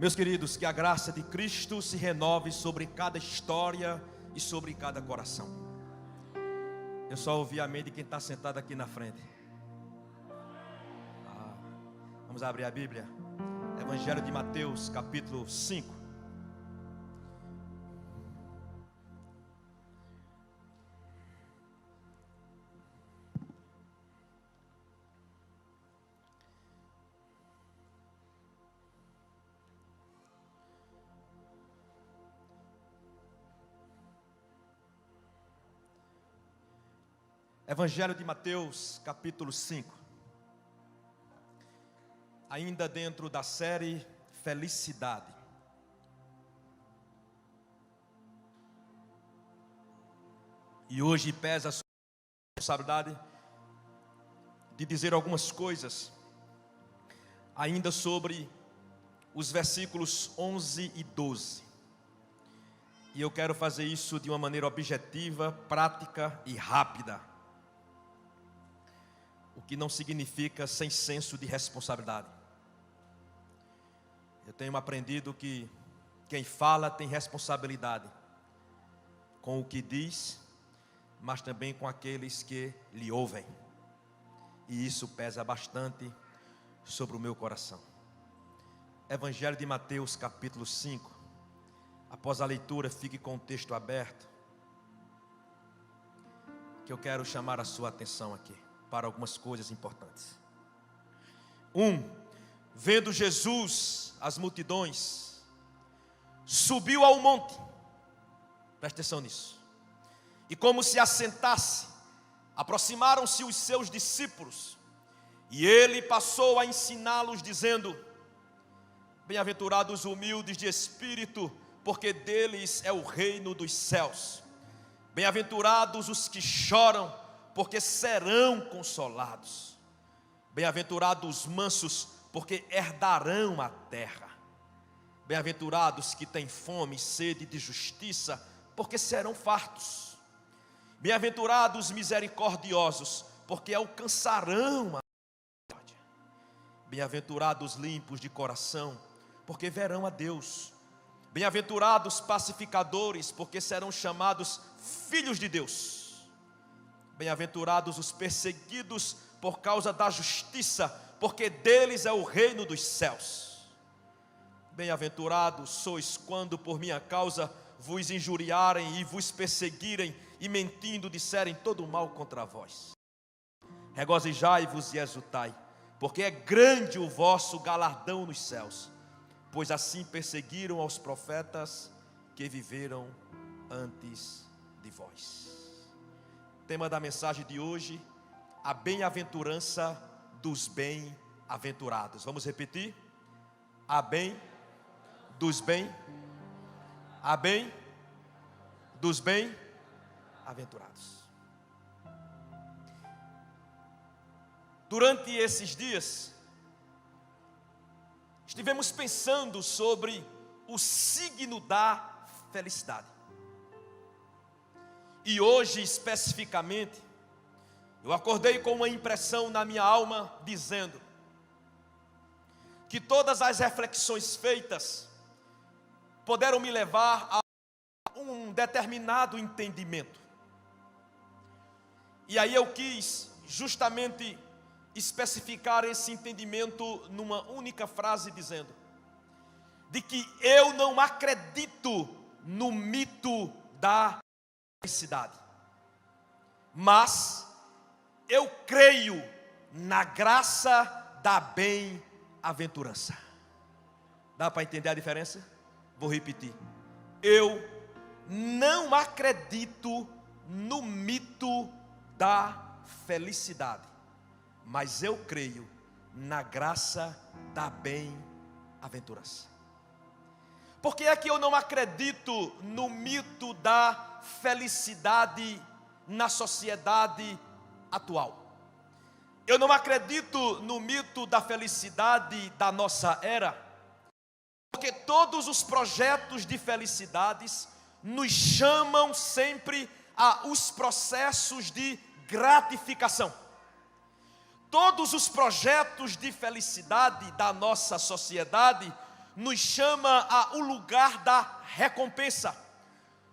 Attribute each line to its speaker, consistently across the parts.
Speaker 1: Meus queridos, que a graça de Cristo se renove sobre cada história e sobre cada coração. Eu só ouvi amém de quem está sentado aqui na frente. Vamos abrir a Bíblia. Evangelho de Mateus, capítulo 5. Evangelho de Mateus, capítulo 5. Ainda dentro da série Felicidade. E hoje pesa a sua responsabilidade de dizer algumas coisas ainda sobre os versículos 11 e 12. E eu quero fazer isso de uma maneira objetiva, prática e rápida. O que não significa sem senso de responsabilidade. Eu tenho aprendido que quem fala tem responsabilidade com o que diz, mas também com aqueles que lhe ouvem. E isso pesa bastante sobre o meu coração. Evangelho de Mateus, capítulo 5. Após a leitura, fique com o texto aberto, que eu quero chamar a sua atenção aqui para algumas coisas importantes. Vendo Jesus as multidões, subiu ao monte. Presta atenção nisso. E como se assentasse, aproximaram-se os seus discípulos, e ele passou a ensiná-los, dizendo: bem-aventurados os humildes de espírito, porque deles é o reino dos céus. Bem-aventurados os que choram, porque serão consolados. Bem-aventurados os mansos, porque herdarão a terra. Bem-aventurados que têm fome e sede de justiça, porque serão fartos. Bem-aventurados os misericordiosos, porque alcançarão a misericórdia. Bem-aventurados os limpos de coração, porque verão a Deus. Bem-aventurados os pacificadores, porque serão chamados filhos de Deus. Bem-aventurados os perseguidos por causa da justiça, porque deles é o reino dos céus. Bem-aventurados sois quando por minha causa vos injuriarem e vos perseguirem, e mentindo disserem todo o mal contra vós. Regozijai-vos e exultai, porque é grande o vosso galardão nos céus, pois assim perseguiram aos profetas que viveram antes de vós. Tema da mensagem de hoje: a bem-aventurança dos bem-aventurados. Vamos repetir? A bem dos bem-aventurados. Durante esses dias, estivemos pensando sobre o signo da felicidade. E hoje, especificamente, eu acordei com uma impressão na minha alma, dizendo que todas as reflexões feitas puderam me levar a um determinado entendimento. E aí eu quis justamente especificar esse entendimento numa única frase, dizendo de que eu não acredito no mito da felicidade, mas eu creio na graça da bem-aventurança. Dá para entender a diferença? Vou repetir. Eu não acredito no mito da felicidade, mas eu creio na graça da bem-aventurança. Por que é que eu não acredito no mito da felicidade na sociedade atual? Eu não acredito no mito da felicidade da nossa era, porque todos os projetos de felicidades nos chamam sempre a os processos de gratificação. Todos os projetos de felicidade da nossa sociedade nos chama a o lugar da recompensa,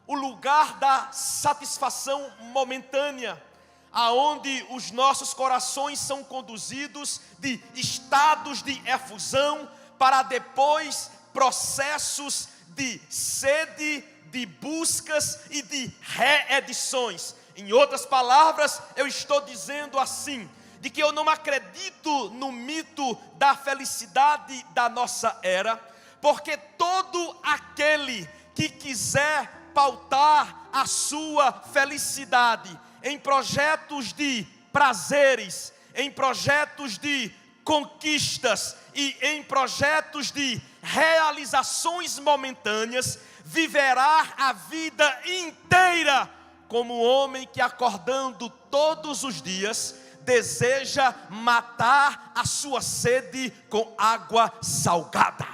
Speaker 1: o lugar da satisfação momentânea, aonde os nossos corações são conduzidos de estados de efusão para depois processos de sede, de buscas e de reedições. Em outras palavras, eu estou dizendo assim, de que eu não acredito no mito da felicidade da nossa era, porque todo aquele que quiser pautar a sua felicidade em projetos de prazeres, em projetos de conquistas e em projetos de realizações momentâneas, viverá a vida inteira como um homem que, acordando todos os dias, deseja matar a sua sede com água salgada.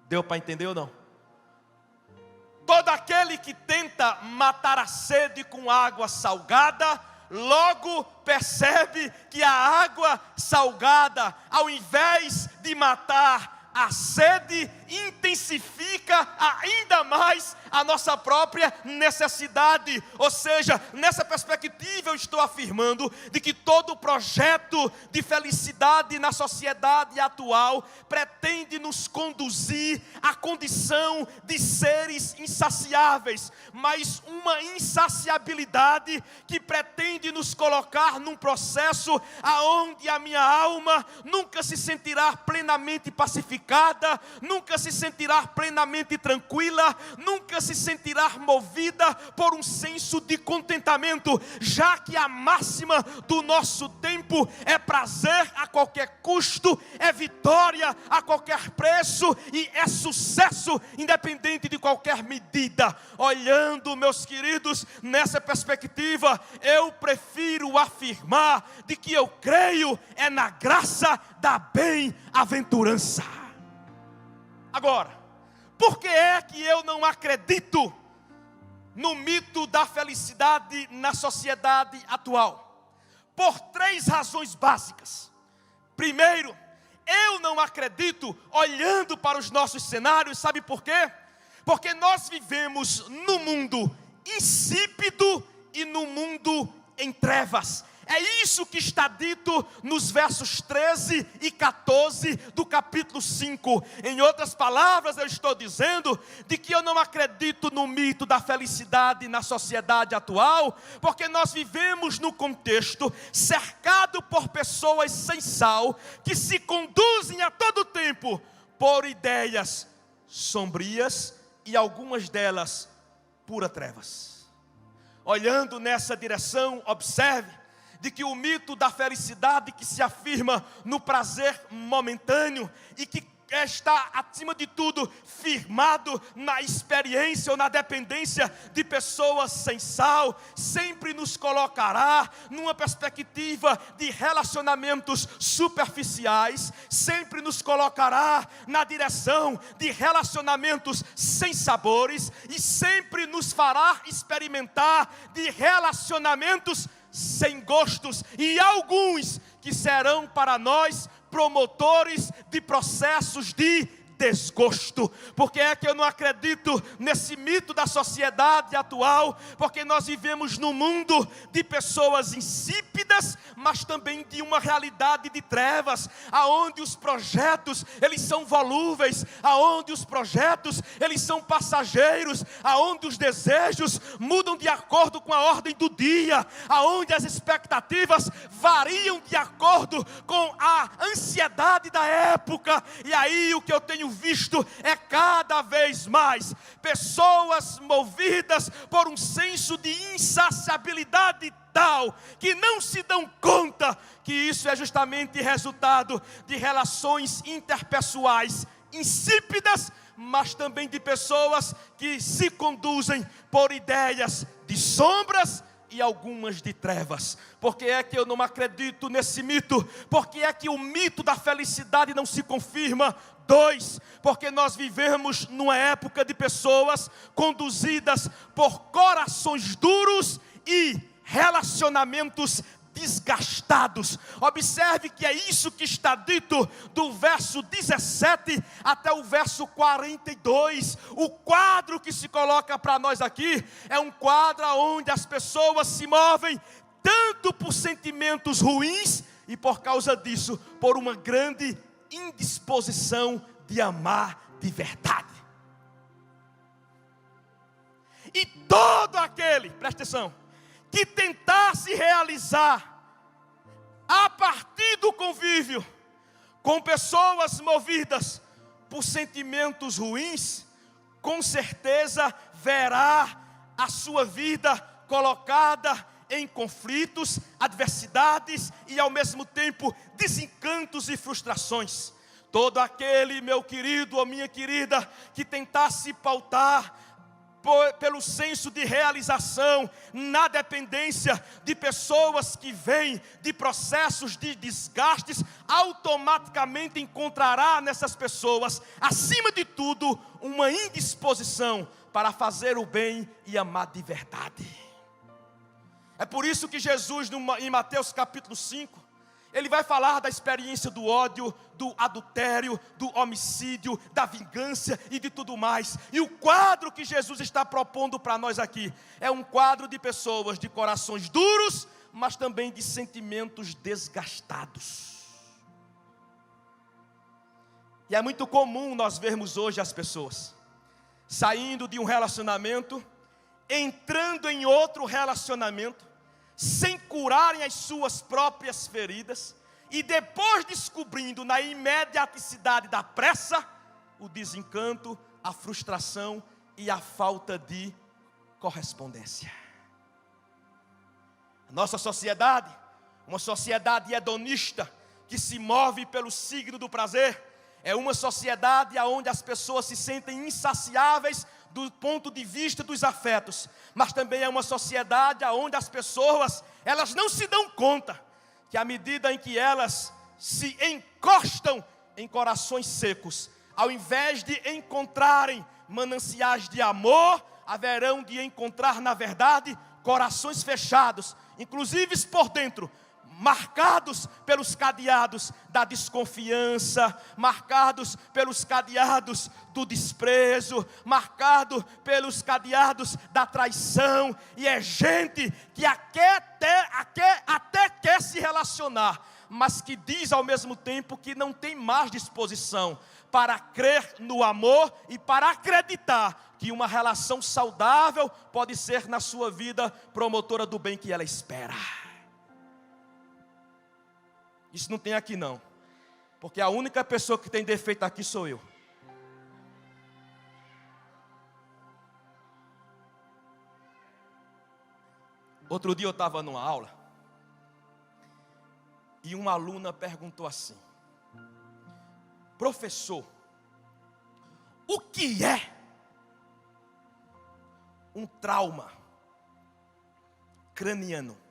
Speaker 1: Deu para entender ou não? Todo aquele que tenta matar a sede com água salgada, logo percebe que a água salgada, ao invés de matar a sede, intensifica ainda mais a nossa própria necessidade. Ou seja, nessa perspectiva eu estou afirmando de que todo projeto de felicidade na sociedade atual pretende nos conduzir à condição de seres insaciáveis, mas uma insaciabilidade que pretende nos colocar num processo aonde a minha alma nunca se sentirá plenamente pacificada, nunca se sentirá plenamente tranquila, nunca se sentirá movida por um senso de contentamento, já que a máxima do nosso tempo é prazer a qualquer custo, é vitória a qualquer preço e é sucesso independente de qualquer medida. Olhando, meus queridos, nessa perspectiva, eu prefiro afirmar de que eu creio é na graça da bem-aventurança. Agora, por que é que eu não acredito no mito da felicidade na sociedade atual? Por 3 razões básicas. Primeiro, eu não acredito olhando para os nossos cenários, sabe por quê? Porque nós vivemos num mundo insípido e num mundo em trevas. É isso que está dito nos versos 13 e 14 do capítulo 5. Em outras palavras, eu estou dizendo de que eu não acredito no mito da felicidade na sociedade atual, porque nós vivemos no contexto cercado por pessoas sem sal, que se conduzem a todo tempo por ideias sombrias e algumas delas pura trevas. Olhando nessa direção, observe de que o mito da felicidade que se afirma no prazer momentâneo e que está, acima de tudo, firmado na experiência ou na dependência de pessoas sem sal, sempre nos colocará numa perspectiva de relacionamentos superficiais, sempre nos colocará na direção de relacionamentos sem sabores e sempre nos fará experimentar de relacionamentos sem gostos, e alguns que serão para nós promotores de processos de desgosto. Porque é que eu não acredito nesse mito da sociedade atual? Porque nós vivemos num mundo de pessoas insípidas, mas também de uma realidade de trevas, aonde os projetos, eles são volúveis, aonde os projetos, eles são passageiros, aonde os desejos mudam de acordo com a ordem do dia, aonde as expectativas variam de acordo com a ansiedade da época. E aí o que eu tenho visto é cada vez mais pessoas movidas por um senso de insaciabilidade tal que não se dão conta que isso é justamente resultado de relações interpessoais insípidas, mas também de pessoas que se conduzem por ideias de sombras e algumas de trevas. Por que é que eu não acredito nesse mito? Por que é que o mito da felicidade não se confirma? 2, porque nós vivemos numa época de pessoas conduzidas por corações duros e relacionamentos desgastados. Observe que é isso que está dito do verso 17 até o verso 42. O quadro que se coloca para nós aqui é um quadro onde as pessoas se movem tanto por sentimentos ruins e por causa disso, por uma grande indisposição de amar de verdade. E todo aquele, presta atenção, que tentar se realizar a partir do convívio com pessoas movidas por sentimentos ruins, com certeza verá a sua vida colocada em conflitos, adversidades e ao mesmo tempo desencantos e frustrações. Todo aquele, meu querido ou minha querida, que tentar se pautar pelo senso de realização, na dependência de pessoas que vêm de processos de desgastes, automaticamente encontrará nessas pessoas, acima de tudo, uma indisposição para fazer o bem e amar de verdade. É por isso que Jesus, em Mateus capítulo 5, ele vai falar da experiência do ódio, do adultério, do homicídio, da vingança e de tudo mais. E o quadro que Jesus está propondo para nós aqui é um quadro de pessoas de corações duros, mas também de sentimentos desgastados. E é muito comum nós vermos hoje as pessoas saindo de um relacionamento, entrando em outro relacionamento, sem curarem as suas próprias feridas, e depois descobrindo na imediaticidade da pressa, o desencanto, a frustração e a falta de correspondência. A nossa sociedade, uma sociedade hedonista, que se move pelo signo do prazer, é uma sociedade onde as pessoas se sentem insaciáveis do ponto de vista dos afetos, mas também é uma sociedade onde as pessoas, elas não se dão conta que à medida em que elas se encostam em corações secos, ao invés de encontrarem mananciais de amor, haverão de encontrar, na verdade, corações fechados, inclusive por dentro, marcados pelos cadeados da desconfiança, marcados pelos cadeados do desprezo, marcado pelos cadeados da traição. E é gente que até quer se relacionar, mas que diz ao mesmo tempo que não tem mais disposição para crer no amor e para acreditar que uma relação saudável pode ser na sua vida promotora do bem que ela espera. Isso não tem aqui não, porque a única pessoa que tem defeito aqui sou eu. Outro dia eu estava numa aula, e uma aluna perguntou assim: professor, o que é um trauma craniano?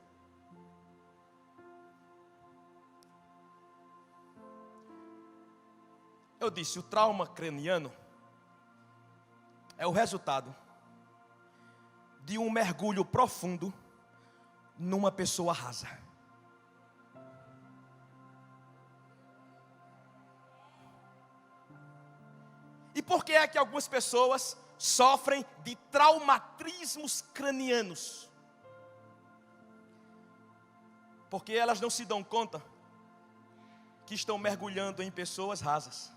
Speaker 1: Eu disse, o trauma craniano é o resultado de um mergulho profundo numa pessoa rasa. E por que é que algumas pessoas sofrem de traumatismos cranianos? Porque elas não se dão conta que estão mergulhando em pessoas rasas.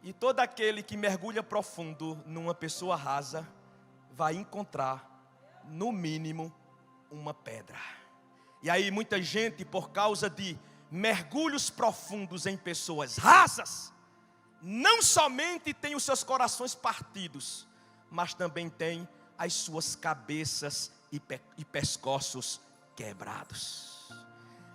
Speaker 1: E todo aquele que mergulha profundo numa pessoa rasa vai encontrar, no mínimo, uma pedra. E aí muita gente, por causa de mergulhos profundos em pessoas rasas, não somente tem os seus corações partidos, mas também tem as suas cabeças e pescoços quebrados.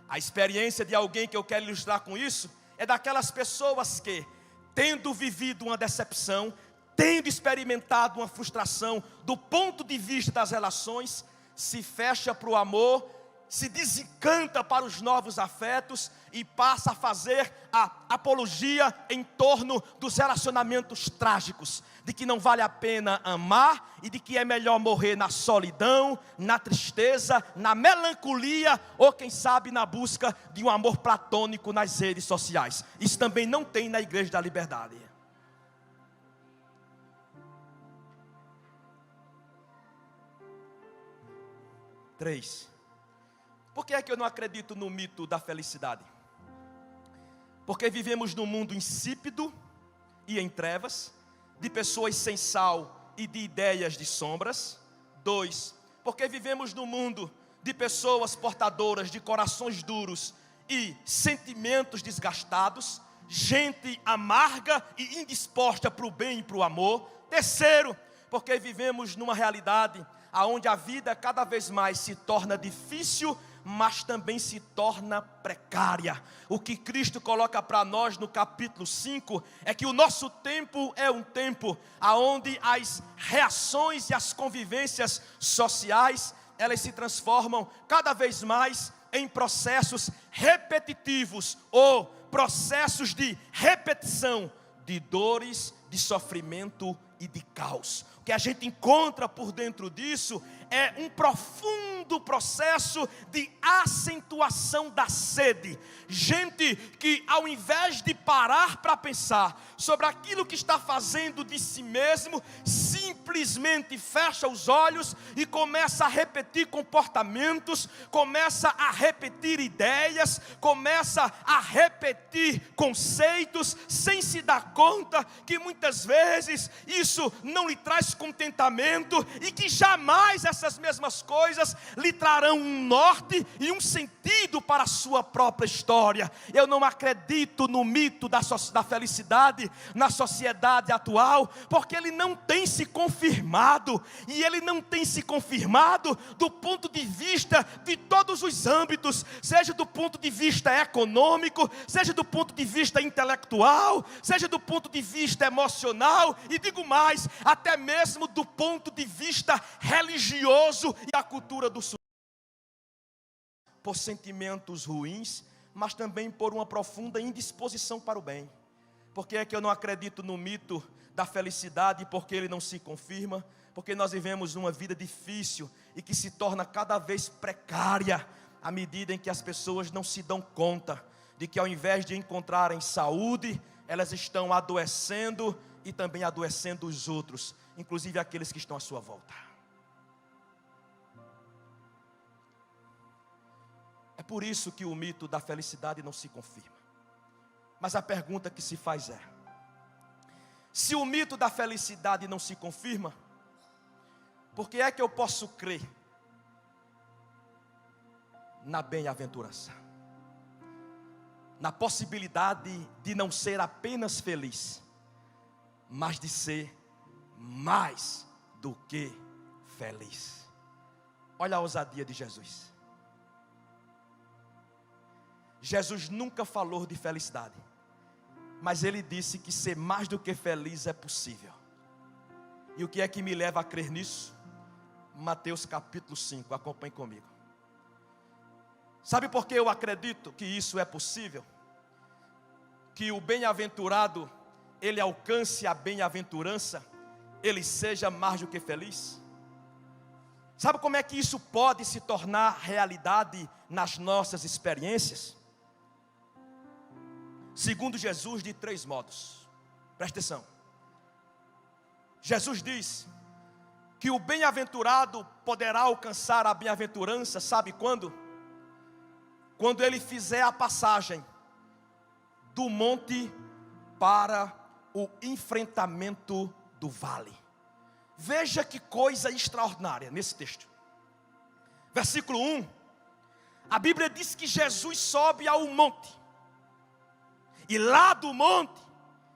Speaker 1: A experiência de alguém que eu quero ilustrar com isso é daquelas pessoas que, tendo vivido uma decepção, tendo experimentado uma frustração do ponto de vista das relações, se fecha para o amor se desencanta para os novos afetos e passa a fazer a apologia em torno dos relacionamentos trágicos, de que não vale a pena amar e de que é melhor morrer na solidão, na tristeza, na melancolia ou quem sabe na busca de um amor platônico nas redes sociais. Isso também não tem na Igreja da Liberdade. 3. Por que é que eu não acredito no mito da felicidade? Porque vivemos num mundo insípido e em trevas, de pessoas sem sal e de ideias de sombras. 2. Porque vivemos num mundo de pessoas portadoras de corações duros e sentimentos desgastados, gente amarga e indisposta para o bem e para o amor. 3. Porque vivemos numa realidade onde a vida cada vez mais se torna difícil, mas também se torna precária. O que Cristo coloca para nós no capítulo 5 é que o nosso tempo é um tempo onde as reações e as convivências sociais, elas se transformam cada vez mais em processos repetitivos ou processos de repetição de dores, de sofrimento e de caos. O que a gente encontra por dentro disso é um profundo processo de acentuação da sede. Gente que ao invés de parar para pensar sobre aquilo que está fazendo de si mesmo, simplesmente fecha os olhos e começa a repetir comportamentos, começa a repetir ideias, começa a repetir conceitos, sem se dar conta que muitas vezes isso não lhe traz contentamento e que jamais essas mesmas coisas lhe trarão um norte e um sentido para a sua própria história. Eu não acredito no mito da felicidade na sociedade atual, porque ele não tem se confirmado, e ele não tem se confirmado do ponto de vista de todos os âmbitos, seja do ponto de vista econômico, seja do ponto de vista intelectual, seja do ponto de vista emocional, e digo mais, até mesmo do ponto de vista religioso e a cultura do sucesso. Por sentimentos ruins, mas também por uma profunda indisposição para o bem. Por que é que eu não acredito no mito da felicidade? Porque ele não se confirma, porque nós vivemos uma vida difícil e que se torna cada vez precária à medida em que as pessoas não se dão conta de que ao invés de encontrarem saúde, elas estão adoecendo e também adoecendo os outros, inclusive aqueles que estão à sua volta. É por isso que o mito da felicidade não se confirma. Mas a pergunta que se faz é: se o mito da felicidade não se confirma, por que é que eu posso crer na bem-aventurança? Na possibilidade de não ser apenas feliz, mas de ser mais do que feliz. Olha a ousadia de Jesus. Jesus nunca falou de felicidade, mas ele disse que ser mais do que feliz é possível. E o que é que me leva a crer nisso? Mateus capítulo 5, acompanhe comigo. Sabe por que eu acredito que isso é possível? Que o bem-aventurado, ele alcance a bem-aventurança, ele seja mais do que feliz? Sabe como é que isso pode se tornar realidade nas nossas experiências? Segundo Jesus, de 3 modos. Presta atenção. Jesus diz que o bem-aventurado poderá alcançar a bem-aventurança, sabe quando? Quando ele fizer a passagem do monte para o enfrentamento do vale. Veja que coisa extraordinária nesse texto. Versículo 1. A Bíblia diz que Jesus sobe ao monte. E lá do monte,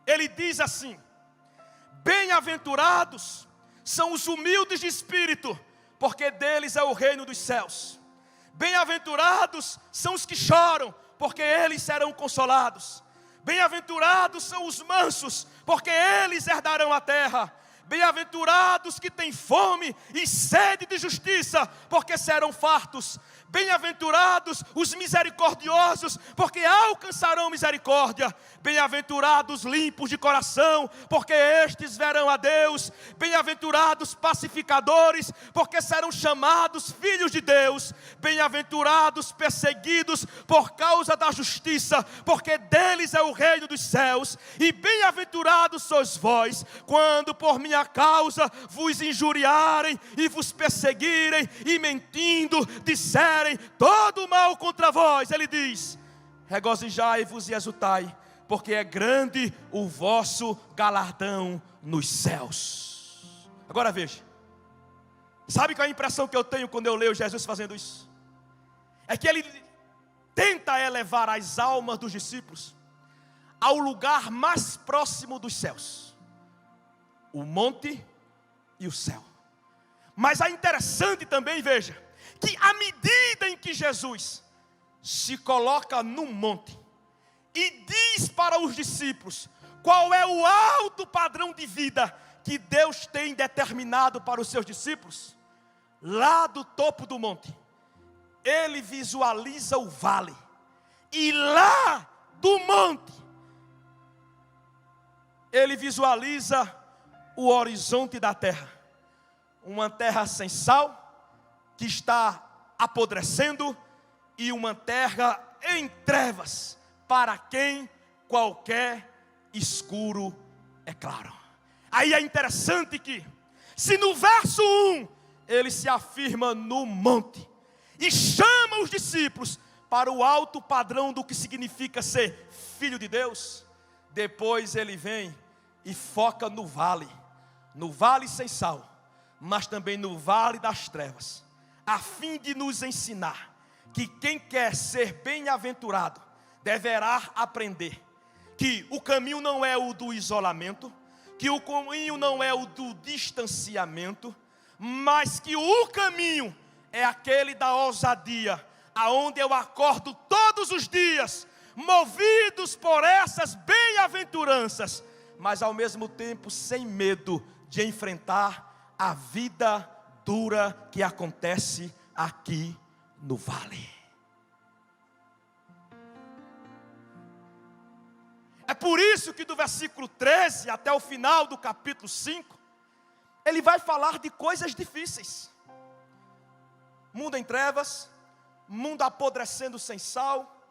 Speaker 1: ele diz assim: bem-aventurados são os humildes de espírito, porque deles é o reino dos céus. Bem-aventurados são os que choram, porque eles serão consolados. Bem-aventurados são os mansos, porque eles herdarão a terra. Bem-aventurados que têm fome e sede de justiça, porque serão fartos. Bem-aventurados os misericordiosos, porque alcançarão misericórdia. Bem-aventurados limpos de coração, porque estes verão a Deus. Bem-aventurados pacificadores, porque serão chamados filhos de Deus. Bem-aventurados perseguidos por causa da justiça, porque deles é o reino dos céus. E bem-aventurados sois vós, quando por minha causa vos injuriarem e vos perseguirem, e mentindo disserem todo mal contra vós. Ele diz: regozijai-vos e exultai, porque é grande o vosso galardão nos céus. Agora veja, sabe qual é a impressão que eu tenho quando eu leio Jesus fazendo isso? É que ele tenta elevar as almas dos discípulos ao lugar mais próximo dos céus, o monte e o céu. Mas é interessante também, veja, que à medida em que Jesus se coloca no monte e diz para os discípulos qual é o alto padrão de vida que Deus tem determinado para os seus discípulos, lá do topo do monte, ele visualiza o vale, e lá do monte, ele visualiza o horizonte da terra, uma terra sem sal, que está apodrecendo, e uma terra em trevas, para quem qualquer escuro é claro. Aí é interessante que, se no verso 1, ele se afirma no monte, e chama os discípulos para o alto padrão do que significa ser filho de Deus, depois ele vem e foca no vale sem sal, mas também no vale das trevas, a fim de nos ensinar que quem quer ser bem-aventurado deverá aprender que o caminho não é o do isolamento, que o caminho não é o do distanciamento, mas que o caminho é aquele da ousadia, aonde eu acordo todos os dias, movidos por essas bem-aventuranças, mas ao mesmo tempo sem medo de enfrentar a vida dura que acontece aqui no vale. É por isso que do versículo 13 até o final do capítulo 5, ele vai falar de coisas difíceis. Mundo em trevas, mundo apodrecendo sem sal,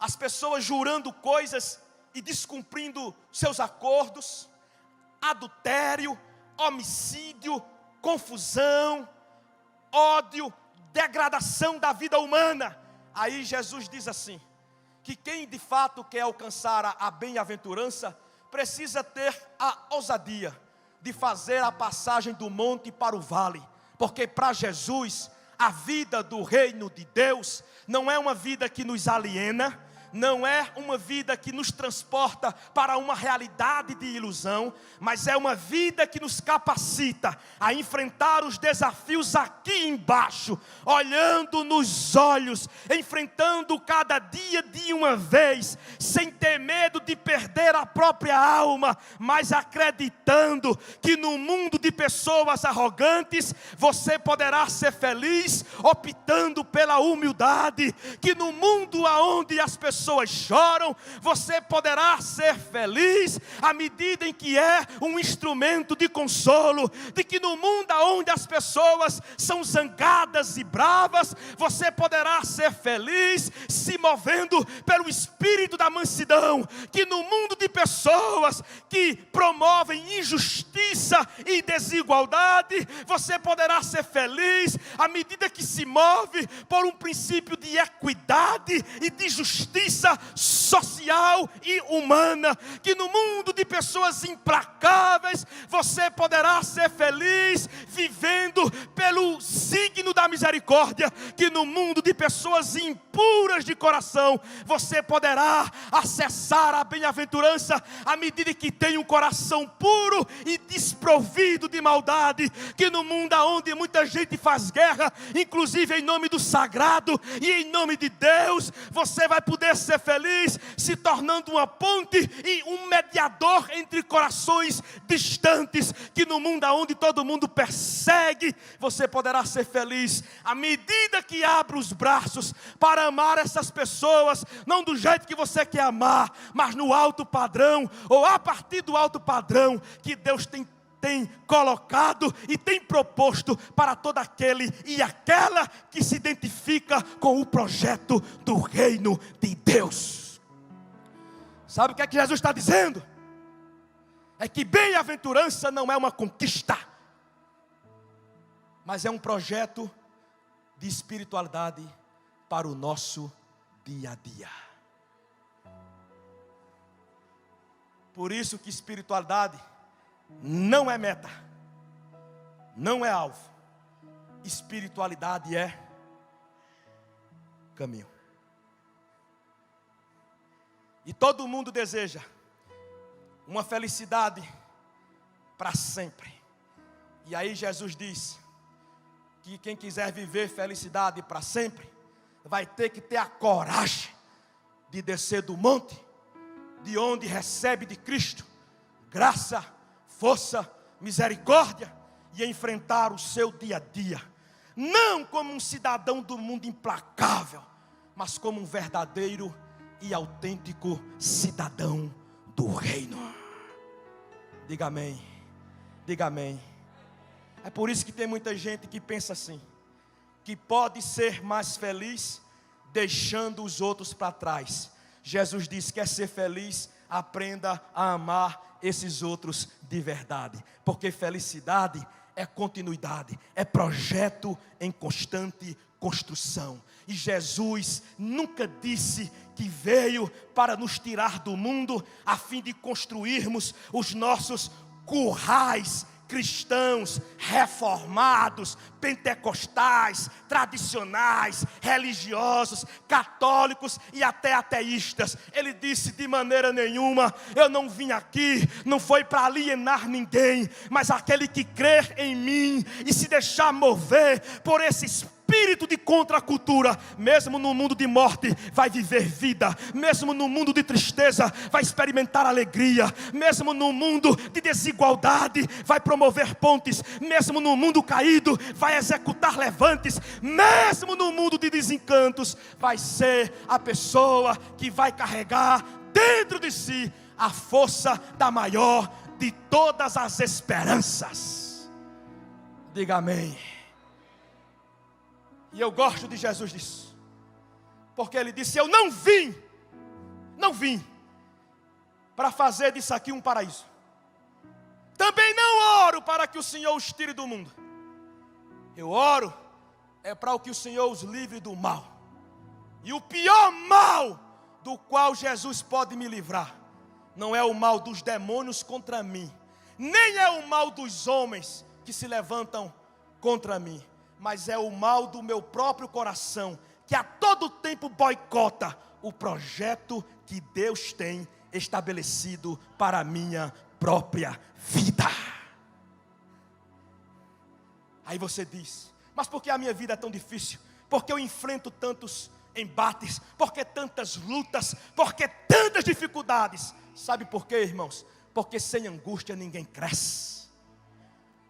Speaker 1: as pessoas jurando coisas e descumprindo seus acordos, adultério, homicídio, confusão, ódio, degradação da vida humana. Aí Jesus diz assim, que quem de fato quer alcançar a bem-aventurança, precisa ter a ousadia de fazer a passagem do monte para o vale, porque para Jesus, a vida do reino de Deus não é uma vida que nos aliena, não é uma vida que nos transporta para uma realidade de ilusão, mas é uma vida que nos capacita a enfrentar os desafios aqui embaixo, olhando nos olhos, enfrentando cada dia de uma vez, sem ter medo de perder a própria alma, mas acreditando que no mundo de pessoas arrogantes, você poderá ser feliz, optando pela humildade, que no mundo onde as pessoas choram, você poderá ser feliz, à medida em que é um instrumento de consolo, de que no mundo onde as pessoas são zangadas e bravas, você poderá ser feliz, se movendo pelo espírito da mansidão, que no mundo de pessoas que promovem injustiça e desigualdade, você poderá ser feliz, à medida que se move por um princípio de equidade e de justiça social e humana, que no mundo de pessoas implacáveis, você poderá ser feliz, vivendo pelo signo da misericórdia, que no mundo de pessoas impuras de coração, você poderá acessar a bem-aventurança, à medida que tem um coração puro e desprovido de maldade, que no mundo onde muita gente faz guerra, inclusive em nome do sagrado e em nome de Deus, você vai poder ser feliz,
Speaker 2: se tornando uma ponte e um mediador entre corações distantes, que no mundo onde todo mundo persegue, você poderá ser feliz à medida que abre os braços para amar essas pessoas, não do jeito que você quer amar, mas no alto padrão, ou a partir do alto padrão que Deus tem colocado e tem proposto para todo aquele e aquela que se identifica com o projeto do reino de Deus. Sabe o que é que Jesus está dizendo? É que bem-aventurança não é uma conquista, mas é um projeto de espiritualidade para o nosso dia a dia. Por isso que espiritualidade não é meta, não é alvo. Espiritualidade é caminho. E todo mundo deseja uma felicidade para sempre. E aí Jesus diz que quem quiser viver felicidade para sempre vai ter que ter a coragem de descer do monte, de onde recebe de Cristo graça, força, misericórdia, e enfrentar o seu dia a dia, não como um cidadão do mundo implacável, mas como um verdadeiro e autêntico cidadão do reino. Diga amém, diga amém. É por isso que tem muita gente que pensa assim, que pode ser mais feliz deixando os outros para trás. Jesus diz: quer ser feliz, aprenda a amar esses outros de verdade, porque felicidade é continuidade, é projeto em constante construção. E Jesus nunca disse que veio para nos tirar do mundo a fim de construirmos os nossos currais cristãos, reformados, pentecostais, tradicionais, religiosos, católicos e até ateístas. Ele disse: de maneira nenhuma, eu não vim aqui, não foi para alienar ninguém, mas aquele que crer em mim e se deixar mover por esse espírito de contracultura, mesmo no mundo de morte, vai viver vida, mesmo no mundo de tristeza, vai experimentar alegria, mesmo no mundo de desigualdade, vai promover pontes, mesmo no mundo caído, vai executar levantes, mesmo no mundo de desencantos, vai ser a pessoa que vai carregar dentro de si a força da maior de todas as esperanças. Diga amém. E eu gosto de Jesus disso, porque ele disse: eu não vim para fazer disso aqui um paraíso. Também não oro para que o Senhor os tire do mundo. Eu oro para que o Senhor os livre do mal. E o pior mal do qual Jesus pode me livrar não é o mal dos demônios contra mim, nem é o mal dos homens que se levantam contra mim, mas é o mal do meu próprio coração, que a todo tempo boicota o projeto que Deus tem estabelecido para a minha própria vida. Aí você diz: mas por que a minha vida é tão difícil? Porque eu enfrento tantos embates, porque tantas lutas, porque tantas dificuldades. Sabe por quê, irmãos? Porque sem angústia ninguém cresce.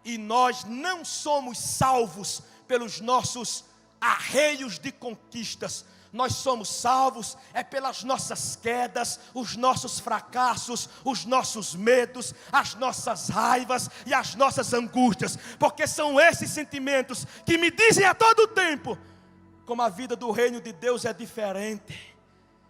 Speaker 2: E nós não somos salvos pelos nossos arreios de conquistas. Nós somos salvos pelas nossas quedas, os nossos fracassos, os nossos medos, as nossas raivas e as nossas angústias, porque são esses sentimentos que me dizem a todo tempo como a vida do reino de Deus é diferente,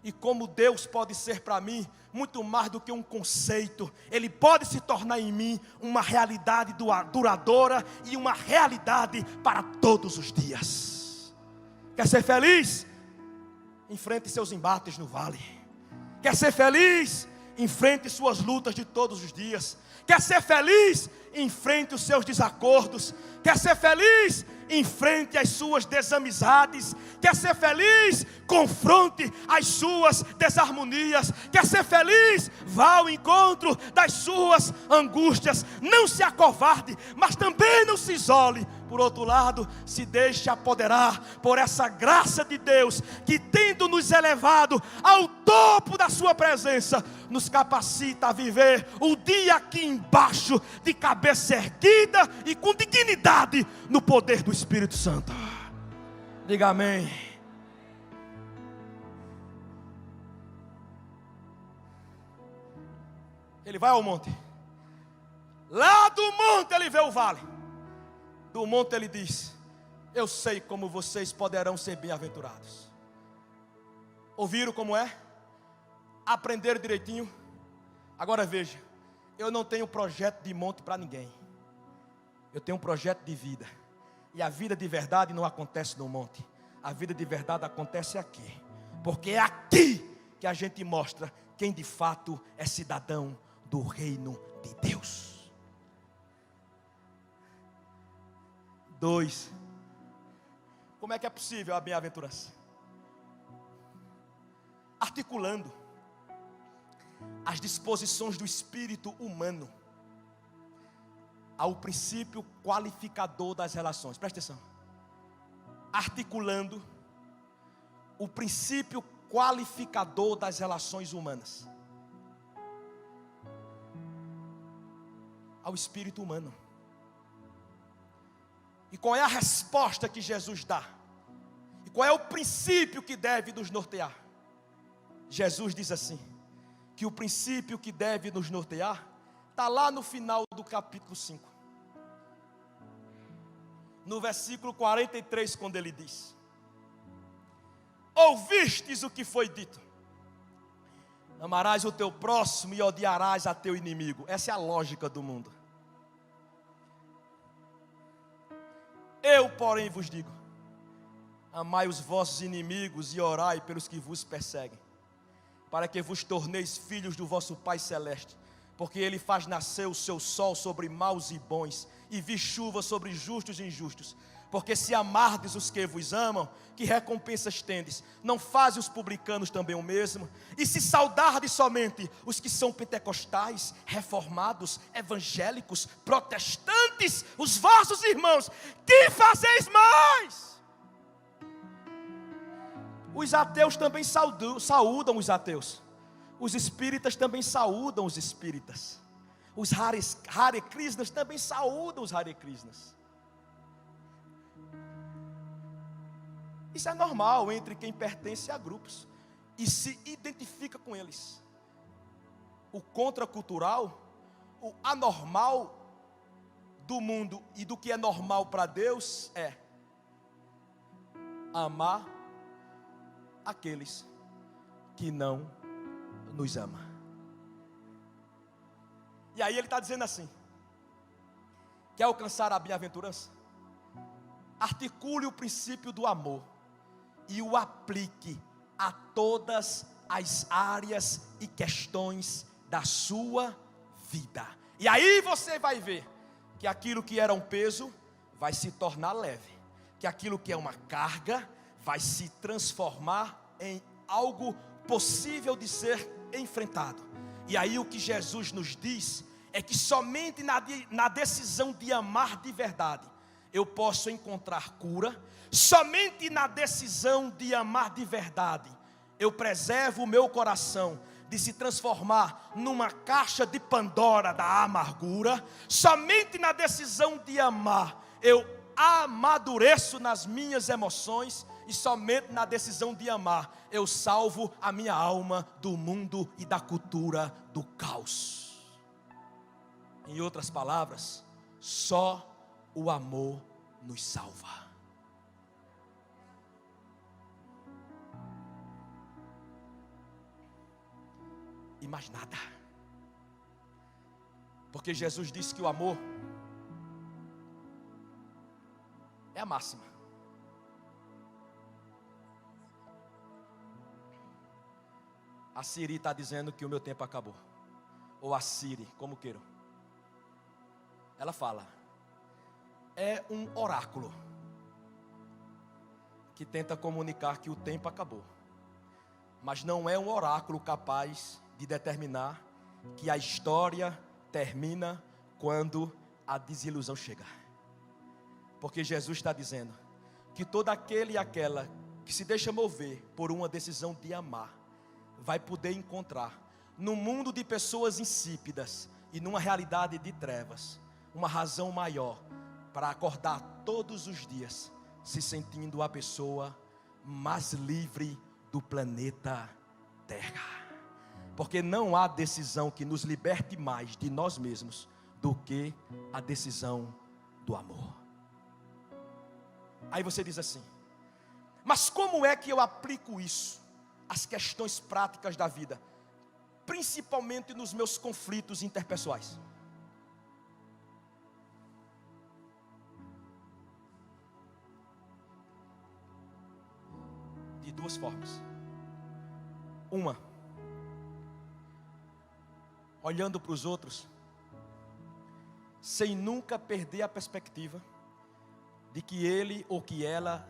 Speaker 2: e como Deus pode ser para mim muito mais do que um conceito. Ele pode se tornar em mim uma realidade duradoura e uma realidade para todos os dias. Quer ser feliz? Enfrente seus embates no vale. Quer ser feliz? Enfrente suas lutas de todos os dias. Quer ser feliz? Enfrente os seus desacordos. Quer ser feliz? Enfrente as suas desamizades. Quer ser feliz? Confronte as suas desarmonias. Quer ser feliz? Vá ao encontro das suas angústias. Não se acovarde, mas também não se isole, Por outro lado, se deixe apoderar por essa graça de Deus, que tendo nos elevado ao topo da sua presença, nos capacita a viver o dia aqui embaixo, de cabeça erguida e com dignidade, no poder do Espírito Santo. Diga amém. Ele vai ao monte. Lá do monte ele vê o vale. Do monte ele diz: eu sei como vocês poderão ser bem-aventurados. Ouviram como é? Aprenderam direitinho? Agora veja, eu não tenho projeto de monte para ninguém. Eu tenho um projeto de vida. E a vida de verdade não acontece no monte. A vida de verdade acontece aqui. Porque é aqui que a gente mostra quem de fato é cidadão do reino de Deus. 2. Como é que é possível a bem-aventurança? Articulando as disposições do espírito humano ao princípio qualificador das relações. Presta atenção. Articulando o princípio qualificador das relações humanas ao espírito humano. E qual é a resposta que Jesus dá? E qual é o princípio que deve nos nortear? Jesus diz assim, que o princípio que deve nos nortear está lá no final do capítulo 5. No versículo 43, quando ele diz: ouvistes o que foi dito, amarás o teu próximo e odiarás a teu inimigo. Essa é a lógica do mundo. Eu, porém, vos digo: amai os vossos inimigos e orai pelos que vos perseguem, para que vos torneis filhos do vosso Pai Celeste, porque Ele faz nascer o seu sol sobre maus e bons, e vi chuva sobre justos e injustos. Porque se amardes os que vos amam, que recompensas tendes? Não fazem os publicanos também o mesmo? E se saudardes somente os que são pentecostais, reformados, evangélicos, protestantes, os vossos irmãos, que fazeis mais? Os ateus também saúdam os ateus. Os espíritas também saúdam os espíritas. Os Hare Krishnas também saúdam os Hare Krishnas. Isso é normal entre quem pertence a grupos e se identifica com eles. O contracultural, o anormal do mundo e do que é normal para Deus é amar aqueles que não nos amam. E aí ele está dizendo assim: quer alcançar a bem-aventurança? Articule o princípio do amor e o aplique a todas as áreas e questões da sua vida. E aí você vai ver que aquilo que era um peso vai se tornar leve, que aquilo que é uma carga vai se transformar em algo possível de ser enfrentado. E aí o que Jesus nos diz é que somente na decisão de amar de verdade eu posso encontrar cura. Somente na decisão de amar de verdade eu preservo o meu coração de se transformar numa caixa de Pandora da amargura. Somente na decisão de amar eu amadureço nas minhas emoções. E somente na decisão de amar eu salvo a minha alma do mundo e da cultura do caos. Em outras palavras, só o amor nos salva. E mais nada. Porque Jesus disse que o amor é a máxima. A Siri está dizendo que o meu tempo acabou. Ou a Siri, como queiram. Ela fala. É um oráculo que tenta comunicar que o tempo acabou. Mas não é um oráculo capaz de determinar que a história termina quando a desilusão chegar. Porque Jesus está dizendo que todo aquele e aquela que se deixa mover por uma decisão de amar, vai poder encontrar no mundo de pessoas insípidas e numa realidade de trevas, uma razão maior para acordar todos os dias se sentindo a pessoa mais livre do planeta Terra. Porque não há decisão que nos liberte mais de nós mesmos do que a decisão do amor. Aí você diz assim: mas como é que eu aplico isso às questões práticas da vida, principalmente nos meus conflitos interpessoais? De duas formas. Uma, olhando para os outros, sem nunca perder a perspectiva de que ele ou que ela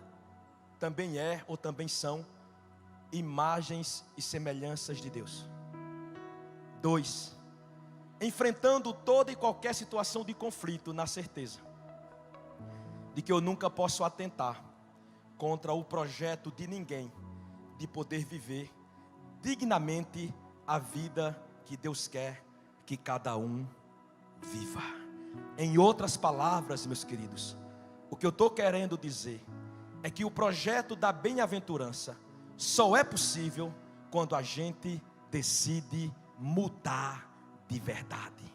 Speaker 2: também é ou também são imagens e semelhanças de Deus. 2, enfrentando toda e qualquer situação de conflito na certeza de que eu nunca posso atentar contra o projeto de ninguém de poder viver dignamente a vida que Deus quer que cada um viva. Em outras palavras, meus queridos, o que eu estou querendo dizer é que o projeto da bem-aventurança só é possível quando a gente decide mudar de verdade.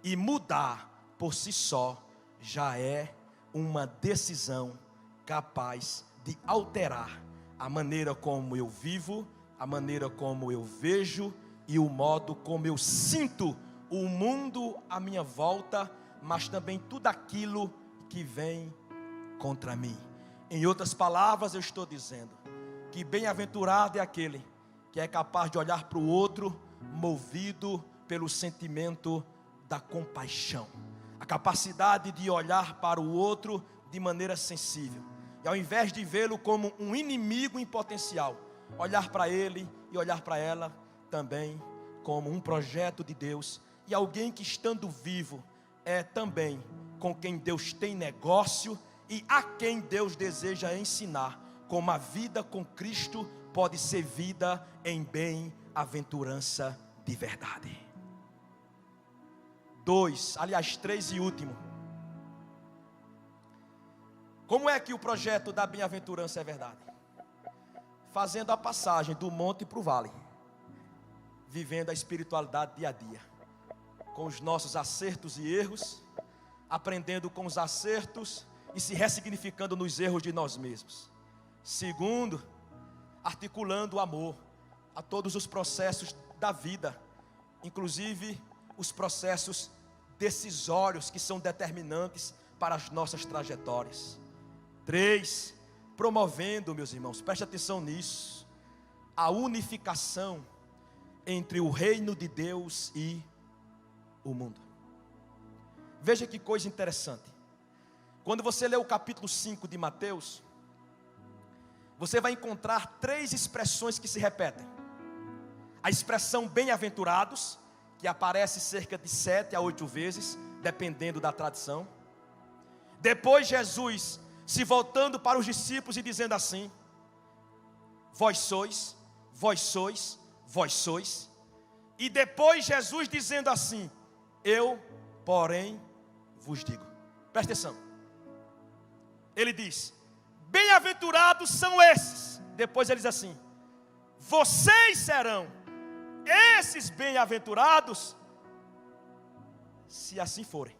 Speaker 2: E mudar por si só já é uma decisão capaz de alterar a maneira como eu vivo, a maneira como eu vejo e o modo como eu sinto o mundo à minha volta, mas também tudo aquilo que vem contra mim. Em outras palavras, eu estou dizendo que bem-aventurado é aquele que é capaz de olhar para o outro movido pelo sentimento da compaixão, a capacidade de olhar para o outro de maneira sensível, e ao invés de vê-lo como um inimigo em potencial, olhar para ele e olhar para ela também como um projeto de Deus, e alguém que, estando vivo, é também com quem Deus tem negócio e a quem Deus deseja ensinar como a vida com Cristo pode ser vida em bem-aventurança de verdade. 2, aliás 3 e último. Como é que o projeto da bem-aventurança é verdade? Fazendo a passagem do monte para o vale, vivendo a espiritualidade dia a dia, com os nossos acertos e erros, aprendendo com os acertos e se ressignificando nos erros de nós mesmos. Segundo, articulando o amor a todos os processos da vida, inclusive os processos decisórios que são determinantes para as nossas trajetórias. 3, promovendo, meus irmãos, preste atenção nisso, a unificação entre o reino de Deus e o mundo. Veja que coisa interessante. Quando você lê o capítulo 5 de Mateus, você vai encontrar 3 expressões que se repetem. A expressão bem-aventurados, que aparece cerca de 7 a 8 vezes, dependendo da tradição. Depois Jesus se voltando para os discípulos e dizendo assim: vós sois, vós sois, vós sois. E depois Jesus dizendo assim: eu, porém, vos digo. Presta atenção. Ele diz: bem-aventurados são esses. Depois ele diz assim: vocês serão esses bem-aventurados, se assim forem.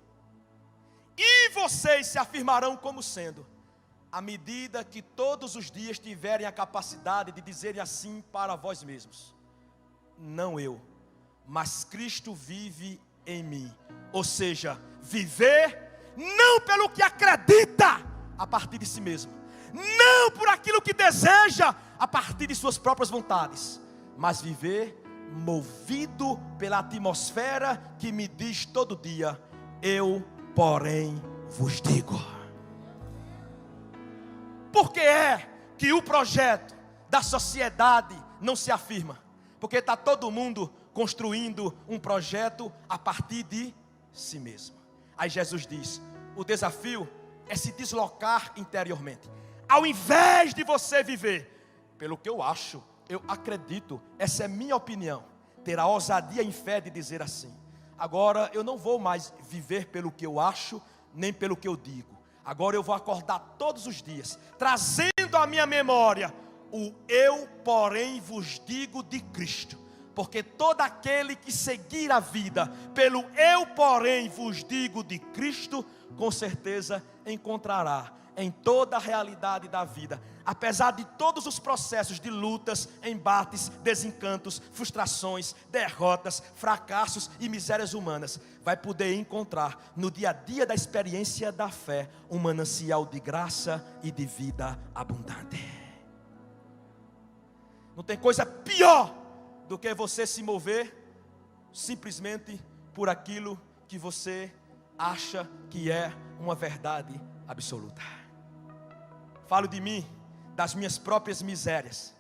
Speaker 2: E vocês se afirmarão como sendo, à medida que todos os dias tiverem a capacidade de dizerem assim para vós mesmos: não eu, mas Cristo vive em mim. Ou seja, viver não pelo que acredita a partir de si mesmo, não por aquilo que deseja a partir de suas próprias vontades, mas viver movido pela atmosfera que me diz todo dia: eu, porém, vos digo. Por que é que o projeto da sociedade não se afirma? Porque está todo mundo construindo um projeto a partir de si mesmo. Aí Jesus diz: o desafio é se deslocar interiormente. Ao invés de você viver pelo que eu acho, eu acredito, essa é minha opinião, ter a ousadia e fé de dizer assim: agora eu não vou mais viver pelo que eu acho, nem pelo que eu digo. Agora eu vou acordar todos os dias, trazendo à minha memória o eu, porém, vos digo de Cristo. Porque todo aquele que seguir a vida pelo eu, porém, vos digo de Cristo, com certeza encontrará em toda a realidade da vida, apesar de todos os processos de lutas, embates, desencantos, frustrações, derrotas, fracassos e misérias humanas, vai poder encontrar no dia a dia da experiência da fé um manancial de graça e de vida abundante. Não tem coisa pior do que você se mover simplesmente por aquilo que você acha que é uma verdade absoluta. Falo de mim, das minhas próprias misérias.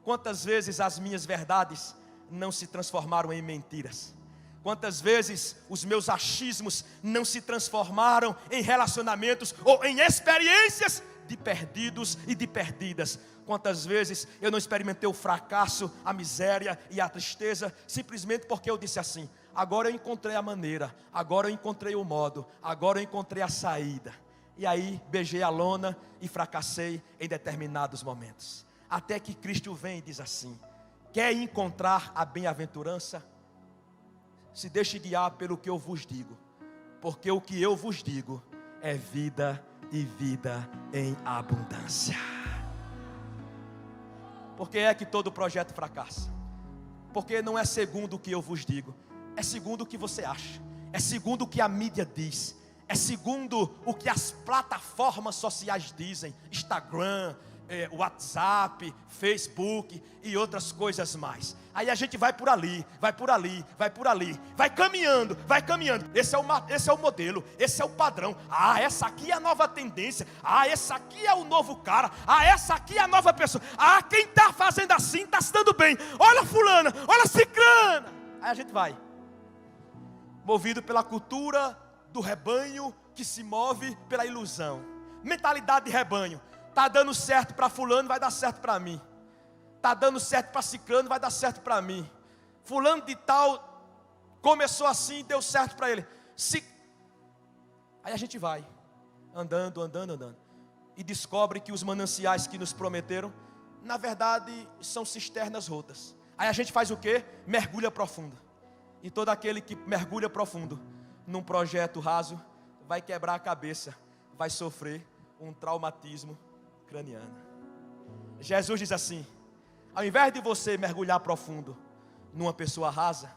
Speaker 2: Quantas vezes as minhas verdades não se transformaram em mentiras? Quantas vezes os meus achismos não se transformaram em relacionamentos ou em experiências de perdidos e de perdidas? Quantas vezes eu não experimentei o fracasso, a miséria e a tristeza, simplesmente porque eu disse assim: agora eu encontrei a maneira, agora eu encontrei o modo, agora eu encontrei a saída. E aí beijei a lona e fracassei em determinados momentos. Até que Cristo vem e diz assim: quer encontrar a bem-aventurança? Se deixe guiar pelo que eu vos digo, porque o que eu vos digo é vida e vida em abundância. Por que é que todo projeto fracassa? Porque não é segundo o que eu vos digo, é segundo o que você acha, é segundo o que a mídia diz, é segundo o que as plataformas sociais dizem, Instagram, WhatsApp, Facebook e outras coisas mais. Aí a gente vai por ali, vai por ali, vai por ali, vai caminhando, vai caminhando. Esse é o modelo, esse é o padrão. Ah, essa aqui é a nova tendência. Ah, essa aqui é o novo cara. Ah, essa aqui é a nova pessoa. Ah, quem está fazendo assim está se dando bem. Olha fulana, olha cicrana. Aí a gente vai, movido pela cultura do rebanho que se move pela ilusão. Mentalidade de rebanho. Está dando certo para fulano, vai dar certo para mim. Está dando certo para ciclano, vai dar certo para mim. Fulano de tal começou assim, deu certo para ele. Aí a gente vai andando, andando, andando, e descobre que os mananciais que nos prometeram, na verdade, são cisternas rotas. Aí a gente faz o quê? Mergulha profundo. E todo aquele que mergulha profundo num projeto raso vai quebrar a cabeça, vai sofrer um traumatismo craniano. Jesus diz assim: ao invés de você mergulhar profundo numa pessoa rasa,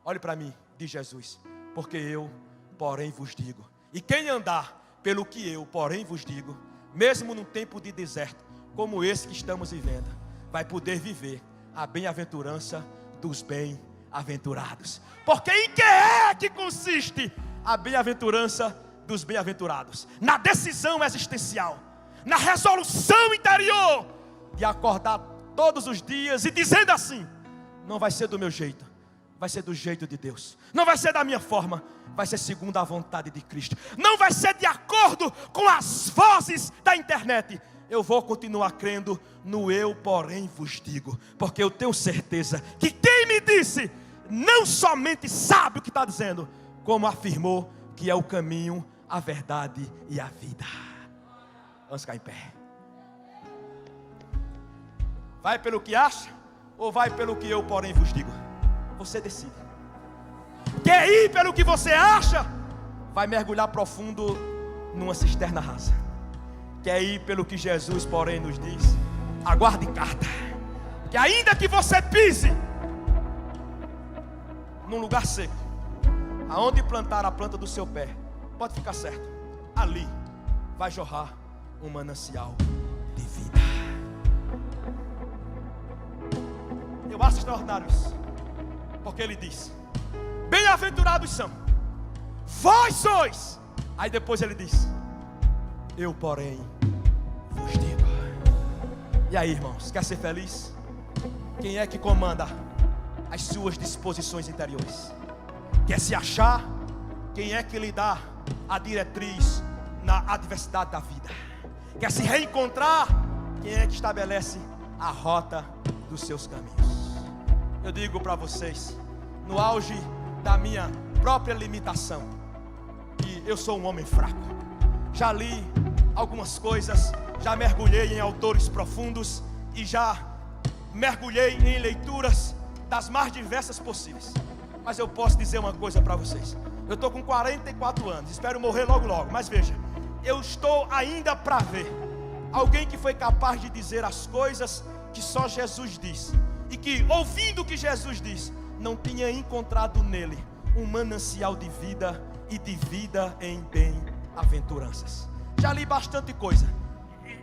Speaker 2: olhe para mim, diz Jesus, porque eu, porém, vos digo. E quem andar pelo que eu, porém, vos digo, mesmo num tempo de deserto, como esse que estamos vivendo, vai poder viver a bem-aventurança dos bem-aventurados. Porque em que é que consiste a bem-aventurança dos bem-aventurados? Na decisão existencial, na resolução interior de acordar todos os dias e dizendo assim: não vai ser do meu jeito, vai ser do jeito de Deus. Não vai ser da minha forma, vai ser segundo a vontade de Cristo. Não vai ser de acordo com as vozes da internet. Eu vou continuar crendo no eu, porém, vos digo, porque eu tenho certeza que quem me disse não somente sabe o que está dizendo, como afirmou que é o caminho, a verdade e a vida. Vamos ficar em pé. Vai pelo que acha ou vai pelo que eu, porém, vos digo? Você decide. Quer ir pelo que você acha? Vai mergulhar profundo numa cisterna rasa. Quer ir pelo que Jesus, porém, nos diz? Aguarde carta. Que ainda que você pise num lugar seco, aonde plantar a planta do seu pé, pode ficar certo, ali vai jorrar um manancial de vida. Eu acho extraordinário isso, porque ele diz: bem-aventurados são, vós sois. Aí depois ele diz: eu, porém, vos digo. E aí, irmãos, quer ser feliz? Quem é que comanda as suas disposições interiores? Quer se achar? Quem é que lhe dá a diretriz na adversidade da vida. Quer se reencontrar? Quem é que estabelece a rota dos seus caminhos? Eu digo para vocês, no auge da minha própria limitação, que eu sou um homem fraco. Já li algumas coisas, já mergulhei em autores profundos e já mergulhei em leituras das mais diversas possíveis. Mas eu posso dizer uma coisa para vocês. Eu estou com 44 anos, espero morrer logo logo. Mas veja, eu estou ainda para ver alguém que foi capaz de dizer as coisas que só Jesus diz, e que, ouvindo o que Jesus diz, não tinha encontrado nele um manancial de vida e de vida em bem-aventuranças. Já li bastante coisa,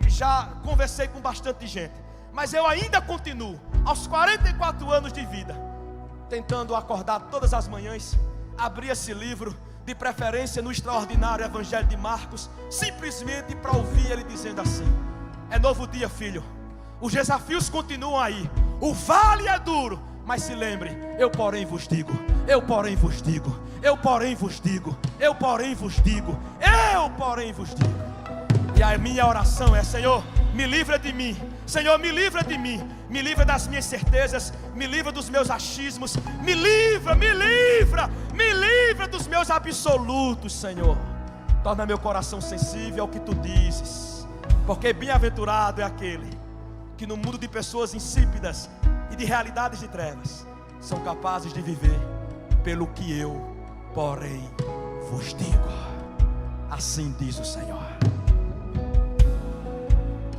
Speaker 2: já conversei com bastante gente, mas eu ainda continuo, aos 44 anos de vida, tentando acordar todas as manhãs, abrir esse livro, de preferência no extraordinário Evangelho de Marcos, simplesmente para ouvir ele dizendo assim: é novo dia, filho, os desafios continuam aí, o vale é duro, mas se lembre, eu porém vos digo, eu porém vos digo, eu porém vos digo, eu porém vos digo, eu porém vos digo. E a minha oração é: Senhor, me livra de mim, Senhor, me livra de mim, me livra das minhas certezas, me livra dos meus achismos, me livra, me livra, me livra dos meus absolutos, Senhor. Torna meu coração sensível ao que tu dizes, porque bem-aventurado é aquele que no mundo de pessoas insípidas e de realidades de trevas são capazes de viver pelo que eu, porém, vos digo. Assim diz o Senhor.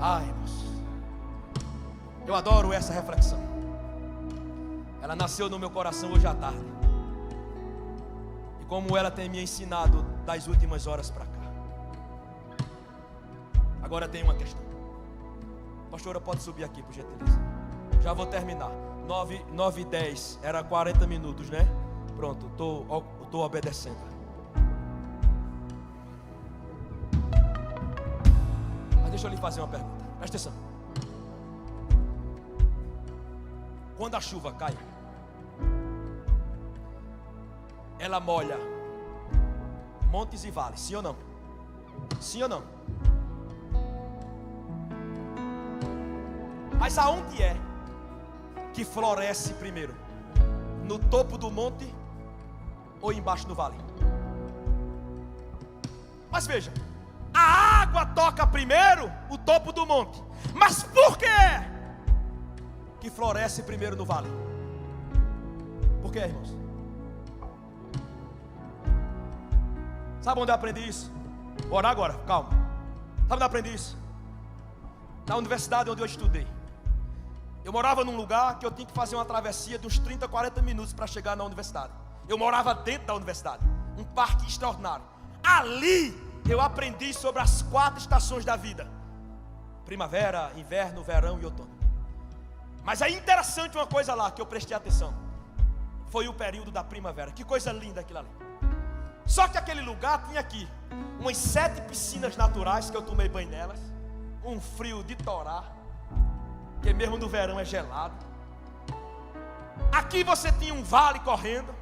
Speaker 2: Ai, irmãos, eu adoro essa reflexão. Ela nasceu no meu coração hoje à tarde, e como ela tem me ensinado das últimas horas para cá. Agora tem uma questão. Pastora, pode subir aqui, por gentileza. Já vou terminar. 9h10, era 40 minutos, né? Pronto, estou obedecendo. Mas deixa eu lhe fazer uma pergunta. Presta atenção. Quando a chuva cai, ela molha montes e vales, sim ou não? Sim ou não? Mas aonde é que floresce primeiro? No topo do monte ou embaixo do vale? Mas veja, a água toca primeiro o topo do monte. Mas por que que floresce primeiro no vale? Por que, irmãos? Sabe onde eu aprendi isso? Vou orar agora, calma. Sabe onde eu aprendi isso? Na universidade onde eu estudei. Eu morava num lugar que eu tinha que fazer uma travessia de uns 30, 40 minutos para chegar na universidade. Eu morava dentro da universidade, um parque extraordinário. Ali eu aprendi sobre as 4 estações da vida: primavera, inverno, verão e outono. Mas é interessante uma coisa lá que eu prestei atenção. Foi o período da primavera. Que coisa linda aquilo ali. Só que aquele lugar tinha aqui umas 7 piscinas naturais que eu tomei banho nelas. Um frio de torar, que mesmo no verão é gelado. Aqui você tinha um vale correndo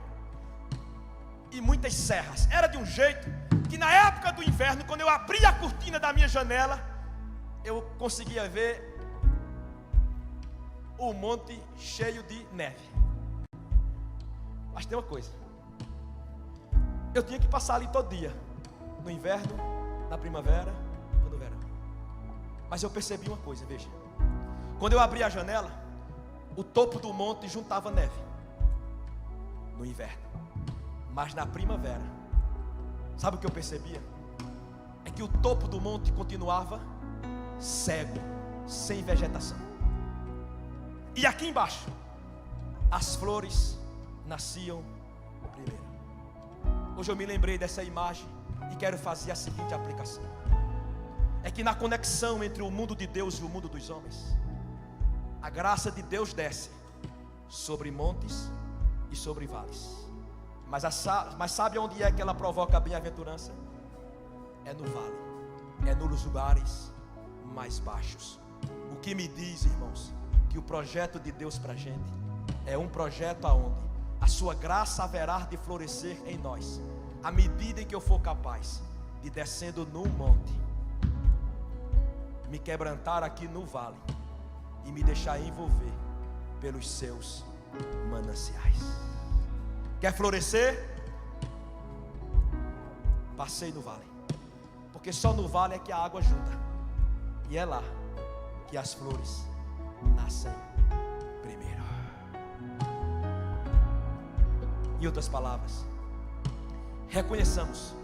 Speaker 2: e muitas serras. Era de um jeito que na época do inverno, quando eu abria a cortina da minha janela, eu conseguia ver o monte cheio de neve. Mas tem uma coisa: eu tinha que passar ali todo dia, no inverno, na primavera ou no verão. Mas eu percebi uma coisa, veja. Quando eu abria a janela, o topo do monte juntava neve no inverno. Mas na primavera, sabe o que eu percebia? É que o topo do monte continuava cego, sem vegetação. E aqui embaixo, as flores nasciam primeiro. Hoje eu me lembrei dessa imagem e quero fazer a seguinte aplicação: é que na conexão entre o mundo de Deus e o mundo dos homens, a graça de Deus desce sobre montes e sobre vales. Mas sabe onde é que ela provoca a bem-aventurança? É no vale, é nos lugares mais baixos. O que me diz, irmãos, que o projeto de Deus para a gente é um projeto aonde a sua graça haverá de florescer em nós, à medida em que eu for capaz de descendo no monte, me quebrantar aqui no vale e me deixar envolver pelos seus mananciais. Quer florescer? Passeie no vale, porque só no vale é que a água junta, e é lá que as flores nascem primeiro. Em outras palavras, reconheçamos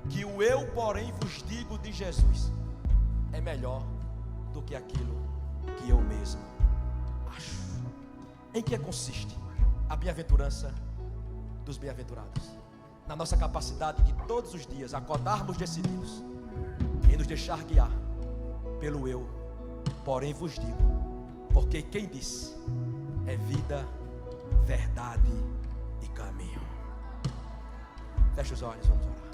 Speaker 2: que o eu, porém, vos digo de Jesus é melhor do que aquilo que eu mesmo acho. Em que consiste a bem-aventurança dos bem-aventurados? Na nossa capacidade de todos os dias acordarmos decididos em nos deixar guiar pelo eu, porém vos digo, porque quem disse é vida, verdade e caminho. Feche os olhos, vamos orar.